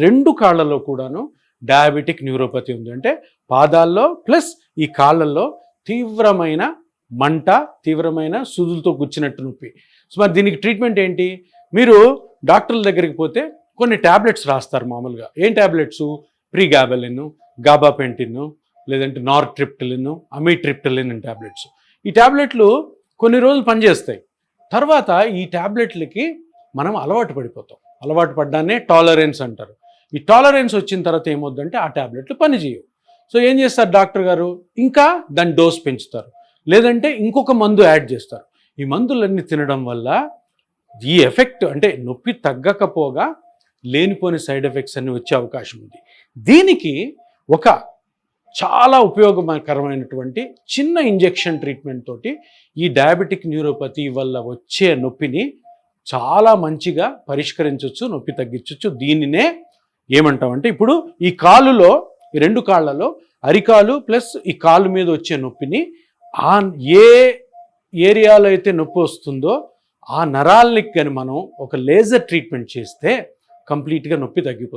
రెండు కాళ్ళలో కూడాను డయాబెటిక్ న్యూరోపతి ఉంది. అంటే పాదాల్లో ప్లస్ ఈ కాళ్ళల్లో తీవ్రమైన మంట, తీవ్రమైన సూదులతో గుచ్చినట్టు నొప్పి. సో మరి దీనికి ట్రీట్మెంట్ ఏంటి? మీరు డాక్టర్ల దగ్గరికి పోతే కొన్ని ట్యాబ్లెట్స్ రాస్తారు మామూలుగా. ఏం ట్యాబ్లెట్స్? ప్రీగాబెలిన్, గాబాపెంటిన్, లేదంటే నార్ట్రిప్టిలిన్, అమిట్రిప్టిలిన్ అని ట్యాబ్లెట్స్. ఈ ట్యాబ్లెట్లు కొన్ని రోజులు పనిచేస్తాయి. తర్వాత ఈ ట్యాబ్లెట్లకి మనం అలవాటు పడిపోతాం. అలవాటు పడ్డానే టాలరెన్స్ అంటారు. ఈ టాలరెన్స్ వచ్చిన తర్వాత ఏమవుద్దంటే ఆ ట్యాబ్లెట్లు పనిచేయవు. సో ఏం చేస్తారు డాక్టర్ గారు? ఇంకా దాని డోస్ పెంచుతారు, లేదంటే ఇంకొక మందు యాడ్ చేస్తారు. ఈ మందులన్నీ తినడం వల్ల ఈ ఎఫెక్ట్ అంటే నొప్పి తగ్గకపోగా లేనిపోని సైడ్ ఎఫెక్ట్స్ అన్నీ వచ్చే అవకాశం ఉంది. దీనికి ఒక చాలా ఉపయోగకరమైనటువంటి చిన్న ఇంజెక్షన్ ట్రీట్మెంట్ తోటి ఈ డయాబెటిక్ న్యూరోపతి వల్ల వచ్చే నొప్పిని చాలా మంచిగా పరిష్కరించవచ్చు, నొప్పి తగ్గించవచ్చు. దీనినే ఏమంటామంటే, ఇప్పుడు ఈ కాలులో, ఈ రెండు కాళ్ళలో అరికాలు ప్లస్ ఈ కాలు మీద వచ్చే నొప్పిని ఏ ఏరియాలో అయితే నొప్పి వస్తుందో ఆ నరాలకి కానీ మనం ఒక లేజర్ ట్రీట్మెంట్ చేస్తే కంప్లీట్గా నొప్పి తగ్గిపోతుంది.